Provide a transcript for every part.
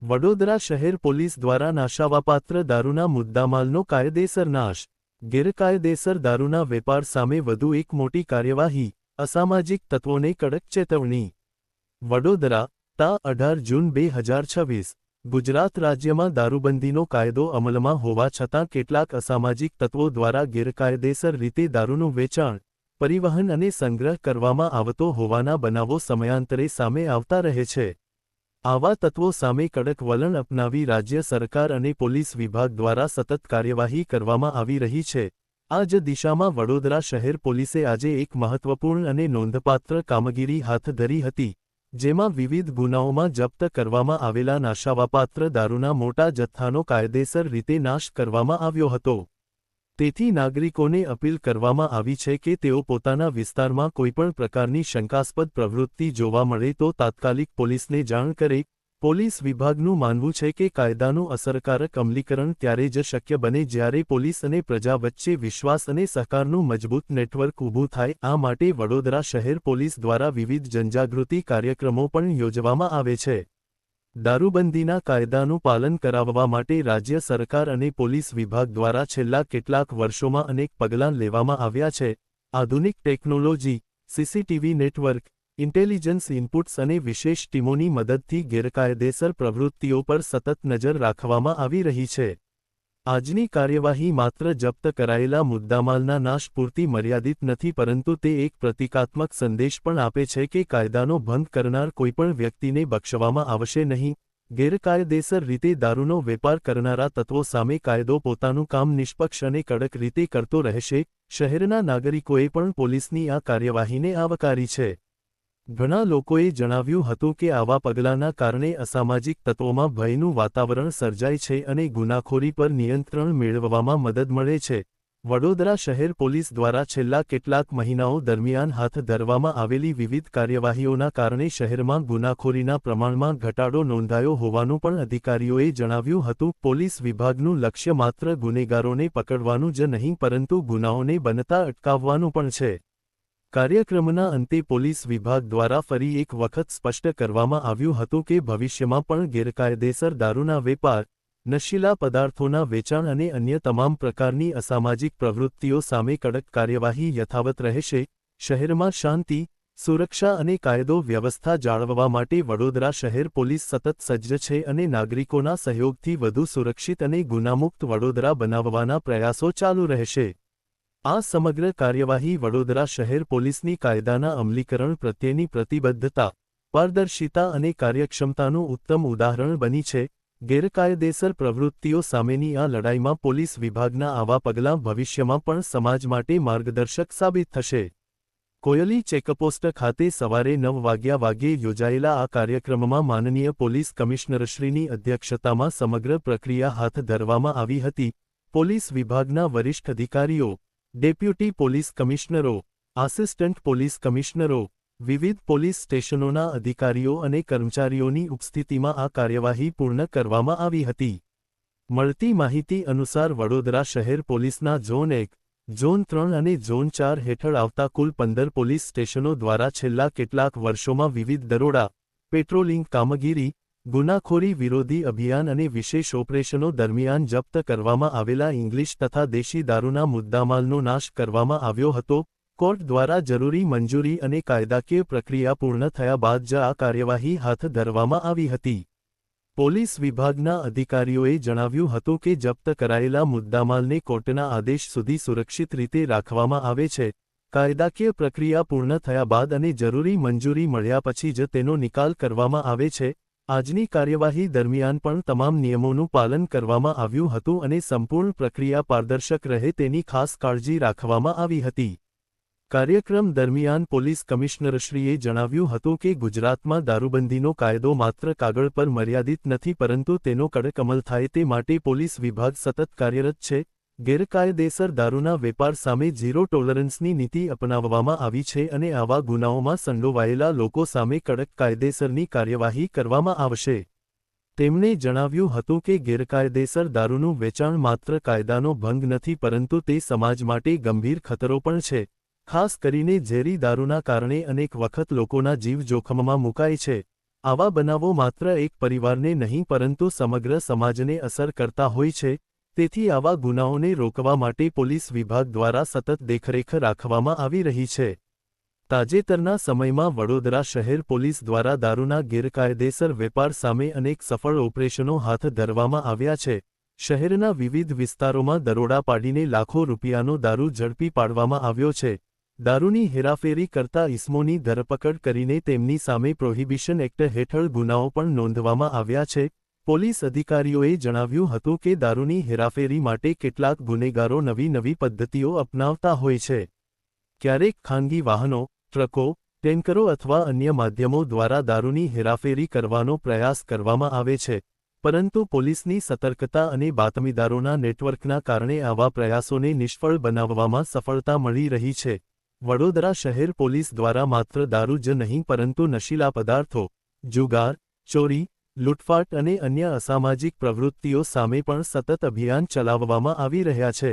વડોદરા શહેર પોલીસ દ્વારા નાશાવાપાત્ર દારૂના મુદ્દામાલનો કાયદેસર નાશ. ગેરકાયદેસર દારૂના વેપાર સામે વધુ એક મોટી કાર્યવાહી, અસામાજિક તત્વોને કડક ચેતવણી. વડોદરા, તા 18 જૂન 2026. ગુજરાત રાજ્યમાં દારૂબંધીનો કાયદો અમલમાં હોવા છતાં કેટલાક અસામાજિક તત્વો દ્વારા ગેરકાયદેસર રીતે દારૂનું વેચાણ, પરિવહન અને સંગ્રહ કરવામાં આવતો હોવાના બનાવો સમયાંતરે સામે આવતા રહે છે. આવા તત્વો સામે કડક વલણ અપનાવી રાજ્ય સરકાર અને પોલીસ વિભાગ દ્વારા સતત કાર્યવાહી કરવામાં આવી રહી છે. આ જ દિશામાં વડોદરા શહેર પોલીસે આજે એક મહત્વપૂર્ણ અને નોંધપાત્ર કામગીરી હાથ ધરી હતી, જેમાં વિવિધ ગુનાઓમાં જપ્ત કરવામાં આવેલા નાશાવાપાત્ર દારૂના મોટા જથ્થાનો કાયદેસર રીતે નાશ કરવામાં આવ્યો હતો. તેથી નાગરિકોને અપીલ કરવામાં આવી છે કે તેઓ પોતાના વિસ્તારમાં કોઈપણ પ્રકારની શંકાસ્પદ પ્રવૃત્તિ જોવા મળે તો તાત્કાલિક પોલીસને જાણ કરે. પોલીસ વિભાગનું માનવું છે કે કાયદાનું અસરકારક અમલીકરણ ત્યારે જ શક્ય બને જ્યારે પોલીસ અને પ્રજા વચ્ચે વિશ્વાસ અને સહકારનું મજબૂત નેટવર્ક ઊભું થાય. આ માટે વડોદરા શહેર પોલીસ દ્વારા વિવિધ જનજાગૃતિ કાર્યક્રમો પણ યોજવામાં આવે છે. દારૂબંધીના કાયદાનું પાલન કરાવવા માટે રાજ્ય સરકાર અને પોલીસ વિભાગ દ્વારા છેલ્લા કેટલાક વર્ષોમાં અનેક પગલાં લેવામાં આવ્યા છે. આધુનિક technology, CCTV network, intelligence inputs અને વિશેષ ટીમોની મદદથી ગેરકાયદેસર પ્રવૃત્તિઓ પર સતત નજર રાખવામાં આવી રહી છે. આજની કાર્યવાહી માત્ર જપ્ત કરાયેલા મુદ્દામાલના નાશ પૂરતી મર્યાદિત નથી, પરંતુ તે એક પ્રતિકાત્મક સંદેશ પણ આપે છે કે કાયદાનો ભંગ કરનાર કોઈપણ વ્યક્તિને બક્ષવામાં આવશે નહીં. ગેરકાયદેસર રીતે દારૂનો વેપાર કરનારા તત્વો સામે કાયદો પોતાનું કામ નિષ્પક્ષ અને કડક રીતે કરતો રહેશે. શહેરના નાગરિકોએ પણ પોલીસની આ કાર્યવાહીને આવકારી છે. ઘણા લોકોએ જણાવ્યું હતું કે આવા પગલાંના કારણે અસામાજિક તત્વોમાં ભયનું વાતાવરણ સર્જાય છે અને ગુનાખોરી પર નિયંત્રણ મેળવવામાં મદદ મળે છે. વડોદરા શહેર પોલીસ દ્વારા છેલ્લા કેટલાક મહિનાઓ દરમિયાન હાથ ધરવામાં આવેલી વિવિધ કાર્યવાહીઓના કારણે શહેરમાં ગુનાખોરીના પ્રમાણમાં ઘટાડો નોંધાયો હોવાનું પણ અધિકારીઓએ જણાવ્યું હતું. પોલીસ વિભાગનું લક્ષ્ય માત્ર ગુનેગારોને પકડવાનું જ નહીં પરંતુ ગુનાઓને બનતા અટકાવવાનું પણ છે. કાર્યક્રમના અંતે પોલીસ વિભાગ દ્વારા ફરી એક વખત સ્પષ્ટ કરવામાં આવ્યું હતું કે ભવિષ્યમાં પણ ગેરકાયદેસર દારૂના વેપાર, નશીલા પદાર્થોના વેચાણ અને અન્ય તમામ પ્રકારની અસામાજિક પ્રવૃત્તિઓ સામે કડક કાર્યવાહી યથાવત રહેશે. શહેરમાં શાંતિ, સુરક્ષા અને કાયદો વ્યવસ્થા જાળવવા માટે વડોદરા શહેર પોલીસ સતત સજ્જ છે અને નાગરિકોના સહયોગથી વધુ સુરક્ષિત અને ગુનામુક્ત વડોદરા બનાવવાના પ્રયાસો ચાલુ રહેશે. આ સમગ્ર કાર્યવાહી વડોદરા શહેર પોલીસની કાયદાના અમલીકરણ પ્રત્યેની પ્રતિબદ્ધતા, પારદર્શિતા અને કાર્યક્ષમતાનું ઉત્તમ ઉદાહરણ બની છે. ગેરકાયદેસર પ્રવૃત્તિઓ સામેની આ લડાઈમાં પોલીસ વિભાગના આવા પગલાં ભવિષ્યમાં પણ સમાજ માટે માર્ગદર્શક સાબિત થશે. કોયલી ચેકપોસ્ટ ખાતે સવારે 9 વાગ્યે યોજાયેલા આ કાર્યક્રમમાં માનનીય પોલીસ કમિશનરશ્રીની અધ્યક્ષતામાં સમગ્ર પ્રક્રિયા હાથ ધરવામાં આવી હતી. પોલીસ વિભાગના વરિષ્ઠ અધિકારીઓ, ડેપ્યુટી પોલીસ કમિશનરો, આસિસ્ટન્ટ પોલીસ કમિશનરો, વિવિધ પોલીસ સ્ટેશનોના અધિકારીઓ અને કર્મચારીઓની ઉપસ્થિતિમાં આ કાર્યવાહી પૂર્ણ કરવામાં આવી હતી. મળતી માહિતી અનુસાર વડોદરા શહેર પોલીસના ઝોન 1, ઝોન 3 અને ઝોન 4 હેઠળ આવતા કુલ 15 પોલીસ સ્ટેશનો દ્વારા છેલ્લા કેટલાક વર્ષોમાં વિવિધ દરોડા, પેટ્રોલિંગ કામગીરી, ગુનાખોરી વિરોધી અભિયાન અને વિશેષ ઓપરેશનો દરમિયાન જપ્ત કરવામાં આવેલા ઇંગ્લિશ તથા દેશી દારૂના મુદ્દામાલનો નાશ કરવામાં આવ્યો હતો. કોર્ટ દ્વારા જરૂરી મંજૂરી અને કાયદાકીય પ્રક્રિયા પૂર્ણ થયા બાદ જ આ કાર્યવાહી હાથ ધરવામાં આવી હતી. પોલીસ વિભાગના અધિકારીઓએ જણાવ્યું હતું કે જપ્ત કરાયેલા મુદ્દામાલને કોર્ટના આદેશ સુધી સુરક્ષિત રીતે રાખવામાં આવે છે. કાયદાકીય પ્રક્રિયા પૂર્ણ થયા બાદ અને જરૂરી મંજૂરી મળ્યા પછી જ તેનો નિકાલ કરવામાં આવે છે. આજની કાર્યવાહી દરમિયાન પણ તમામ નિયમોનું પાલન કરવામાં આવ્યું હતું અને સંપૂર્ણ પ્રક્રિયા પારદર્શક રહે તેની ખાસ કાળજી રાખવામાં આવી હતી. કાર્યક્રમ દરમિયાન પોલીસ કમિશનરશ્રીએ જણાવ્યું હતું કે ગુજરાતમાં દારૂબંધીનો કાયદો માત્ર કાગળ પર મર્યાદિત નથી પરંતુ તેનો કડક અમલ થાય તે માટે પોલીસ વિભાગ સતત કાર્યરત છે. ગેરકાયદેસર દારૂના વેપાર સામે ઝીરો ટોલરન્સની નીતિ અપનાવવામાં આવી છે અને આવા ગુનાઓમાં સંડોવાયેલા લોકો સામે કડક કાયદેસરની કાર્યવાહી કરવામાં આવશે. તેમણે જણાવ્યું હતું કે ગેરકાયદેસર દારૂનું વેચાણ માત્ર કાયદાનો ભંગ નથી પરંતુ તે સમાજ માટે ગંભીર ખતરો પણ છે. ખાસ કરીને ઝેરી દારૂના કારણે અનેક વખત લોકોના જીવ જોખમમાં મુકાય છે. આવા બનાવો માત્ર એક પરિવારને નહીં પરંતુ સમગ્ર સમાજને અસર કરતા હોય છે, તેથી આવા ગુનાઓને રોકવા માટે પોલીસ વિભાગ દ્વારા સતત દેખરેખ રાખવામાં આવી રહી છે. તાજેતરના સમયમાં વડોદરા શહેર પોલીસ દ્વારા દારૂના ગેરકાયદેસર વેપાર સામે અનેક સફળ ઓપરેશનો હાથ ધરવામાં આવ્યા છે. શહેરના વિવિધ વિસ્તારોમાં દરોડા પાડીને લાખો રૂપિયાનો દારૂ ઝડપી પાડવામાં આવ્યો છે. દારૂની હેરાફેરી કરતા ઇસમોની ધરપકડ કરીને તેમની સામે પ્રોહિબિશન એક્ટ હેઠળ ગુનાઓ પણ નોંધવામાં આવ્યા છે. પોલીસ અધિકારીઓએ જણાવ્યું હતું કે દારૂની હેરાફેરી માટે કેટલાક ગુનેગારો નવી પદ્ધતિઓ અપનાવતા હોય છે. ક્યારેક ખાનગી વાહનો, ટ્રકો, ટેન્કરો અથવા અન્ય માધ્યમો દ્વારા દારૂની હેરાફેરી કરવાનો પ્રયાસ કરવામાં આવે છે, પરંતુ પોલીસની સતર્કતા અને બાતમીદારોના નેટવર્કના કારણે આવા પ્રયાસોને નિષ્ફળ બનાવવામાં સફળતા મળી રહી છે. વડોદરા શહેર પોલીસ દ્વારા માત્ર દારૂ જ નહીં પરંતુ નશીલા પદાર્થો, જુગાર, ચોરી, લૂંટફાટ અને અન્ય અસામાજિક પ્રવૃત્તિઓ સામે પણ સતત અભિયાન ચલાવવામાં આવી રહ્યા છે.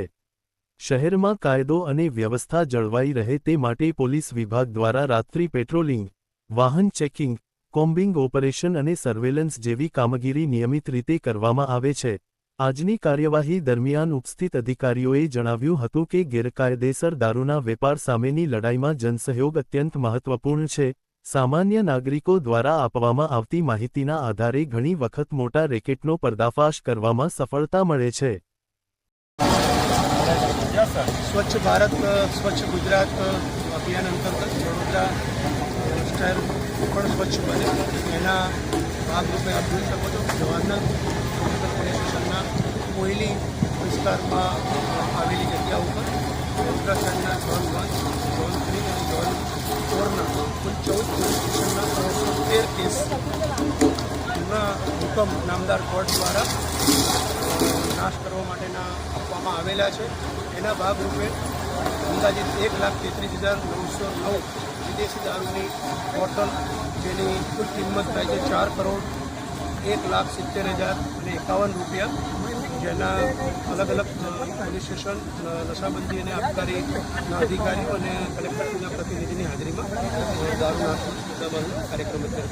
શહેરમાં કાયદો અને વ્યવસ્થા જળવાઈ રહે તે માટે પોલીસ વિભાગ દ્વારા રાત્રિ પેટ્રોલિંગ, વાહન ચેકિંગ, કોમ્બિંગ ઓપરેશન અને સર્વેલન્સ જેવી કામગીરી નિયમિત રીતે કરવામાં આવે છે. આજની કાર્યવાહી દરમિયાન ઉપસ્થિત અધિકારીઓએ જણાવ્યું હતું કે ગેરકાયદેસર દારૂના વેપાર સામેની લડાઈમાં જનસહયોગ અત્યંત મહત્વપૂર્ણ છે. સામાન્ય નાગરિકો દ્વારા આપવામાં આવતી માહિતીના આધારે ઘણી વખત મોટા રેકેટનો પર્દાફાશ કરવામાં સફળતા મળે છે. સ્વચ્છ ભારત સ્વચ્છ ગુજરાત અભિયાન અંતર્ગત વડોદરા શહેર પણ સ્વચ્છ બને એના ભાગરૂપે આપ જોઈ શકો છો જવાહરલાલ પોલીસ સ્ટેશનના કોયલી વિસ્તારમાં આવેલી જગ્યા ઉપર વડોદરા શહેરના ઝોન 1, ઝોન 3 અને ઝોન 4ના કુલ 14 પોલીસ સ્ટેશનના 313 કેસ હુકમ નામદાર કોર્ટ દ્વારા નાશ કરવા માટેના આપવામાં આવેલા છે. એના ભાગરૂપે અંદાજિત 1,33,909 વિદેશી દારૂની બોટલ, જેની કુલ કિંમત થાય છે 4,01,70,051 રૂપિયા, જેના અલગ અલગ પોલીસ સ્ટેશન, નશાબંધી અને આબકારીના અધિકારીઓ અને કલેક્ટરના પ્રતિનિધિની હાજરીમાં દારૂના કાર્યક્રમ અત્યારે